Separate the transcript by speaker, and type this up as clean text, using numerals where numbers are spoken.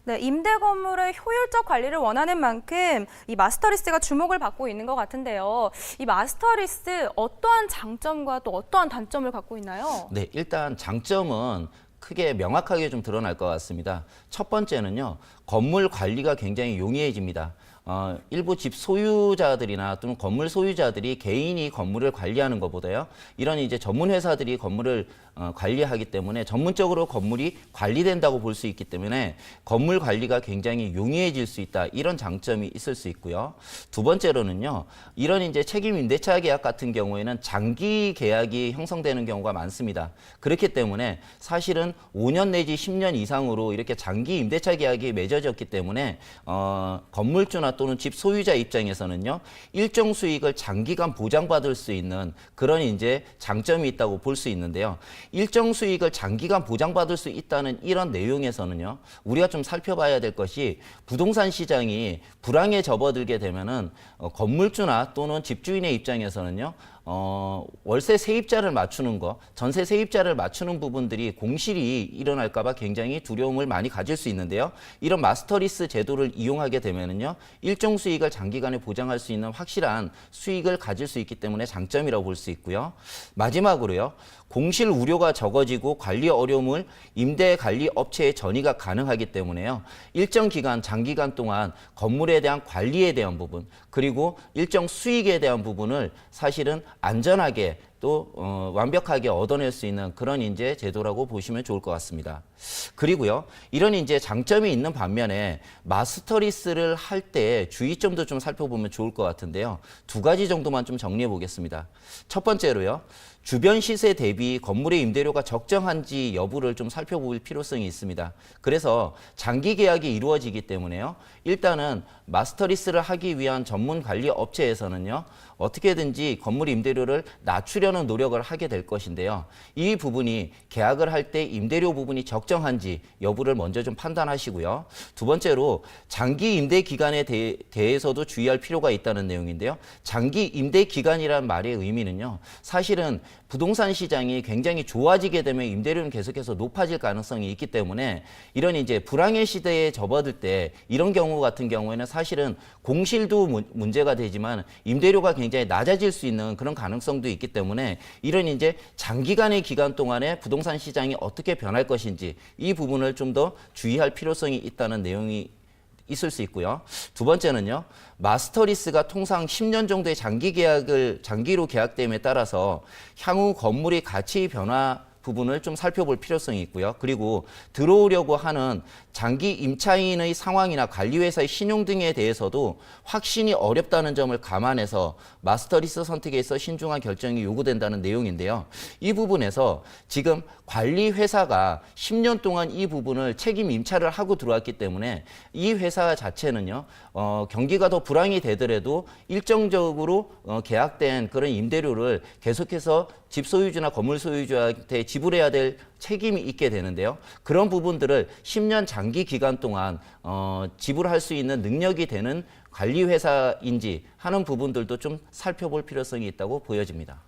Speaker 1: 네, 임대 건물의 효율적 관리를 원하는 만큼 이 마스터리스가 주목을 받고 있는 것 같은데요. 이 마스터리스 어떠한 장점과 또 어떠한 단점을 갖고 있나요?
Speaker 2: 네, 일단 장점은 크게 명확하게 좀 드러날 것 같습니다. 첫 번째는요, 건물 관리가 굉장히 용이해집니다. 일부 집 소유자들이나 또는 건물 소유자들이 개인이 건물을 관리하는 것보다요, 이런 이제 전문 회사들이 건물을 관리하기 때문에 전문적으로 건물이 관리된다고 볼 수 있기 때문에 건물 관리가 굉장히 용이해질 수 있다, 이런 장점이 있을 수 있고요. 두 번째로는요, 이런 이제 책임 임대차 계약 같은 경우에는 장기 계약이 형성되는 경우가 많습니다. 그렇기 때문에 사실은 5년 내지 10년 이상으로 이렇게 장기 임대차 계약이 맺어졌기 때문에 건물주나 또는 집 소유자 입장에서는요, 일정 수익을 장기간 보장받을 수 있는 그런 이제 장점이 있다고 볼 수 있는데요. 일정 수익을 장기간 보장받을 수 있다는 이런 내용에서는요, 우리가 좀 살펴봐야 될 것이, 부동산 시장이 불황에 접어들게 되면은 건물주나 또는 집주인의 입장에서는요, 월세 세입자를 맞추는 거, 전세 세입자를 맞추는 부분들이 공실이 일어날까봐 굉장히 두려움을 많이 가질 수 있는데요. 이런 마스터리스 제도를 이용하게 되면은요, 일정 수익을 장기간에 보장할 수 있는 확실한 수익을 가질 수 있기 때문에 장점이라고 볼 수 있고요. 마지막으로요, 공실 우려가 적어지고 관리 어려움을 임대 관리 업체에 전이가 가능하기 때문에요, 일정 기간, 장기간 동안 건물에 대한 관리에 대한 부분, 그리고 일정 수익에 대한 부분을 사실은 안전하게 또 완벽하게 얻어낼 수 있는 그런 이제 제도라고 보시면 좋을 것 같습니다. 그리고요, 이런 이제 장점이 있는 반면에 마스터리스를 할 때 주의점도 좀 살펴보면 좋을 것 같은데요. 두 가지 정도만 좀 정리해 보겠습니다. 첫 번째로요, 주변 시세 대비 건물의 임대료가 적정한지 여부를 좀 살펴볼 필요성이 있습니다. 그래서 장기 계약이 이루어지기 때문에요, 일단은 마스터리스를 하기 위한 전문 관리 업체에서는요, 어떻게든지 건물 임대료를 낮추려는 노력을 하게 될 것인데요. 이 부분이 계약을 할 때 임대료 부분이 적정한지 여부를 먼저 좀 판단하시고요. 두 번째로 장기 임대 기간에 대해서도 주의할 필요가 있다는 내용인데요. 장기 임대 기간이란 말의 의미는요, 사실은 부동산 시장이 굉장히 좋아지게 되면 임대료는 계속해서 높아질 가능성이 있기 때문에, 이런 이제 불황의 시대에 접어들 때 이런 경우 같은 경우에는 사실은 공실도 문제가 되지만 임대료가 굉장히 낮아질 수 있는 그런 가능성도 있기 때문에, 이런 이제 장기간의 기간 동안에 부동산 시장이 어떻게 변할 것인지 이 부분을 좀 더 주의할 필요성이 있다는 내용이 있을 수 있고요. 두 번째는요, 마스터리스가 통상 10년 정도의 장기로 계약됨에 따라서 향후 건물의 가치 변화 부분을 좀 살펴볼 필요성이 있고요. 그리고 들어오려고 하는 장기 임차인의 상황이나 관리회사의 신용 등에 대해서도 확신이 어렵다는 점을 감안해서 마스터리스 선택에 있어 신중한 결정이 요구된다는 내용인데요. 이 부분에서 지금 관리회사가 10년 동안 이 부분을 책임 임차를 하고 들어왔기 때문에 이 회사 자체는요, 경기가 더 불황이 되더라도 일정적으로 계약된 그런 임대료를 계속해서 집 소유주나 건물 소유주한테 지불해야 될 책임이 있게 되는데요. 그런 부분들을 10년 장기 기간 동안 지불할 수 있는 능력이 되는 관리회사인지 하는 부분들도 좀 살펴볼 필요성이 있다고 보여집니다.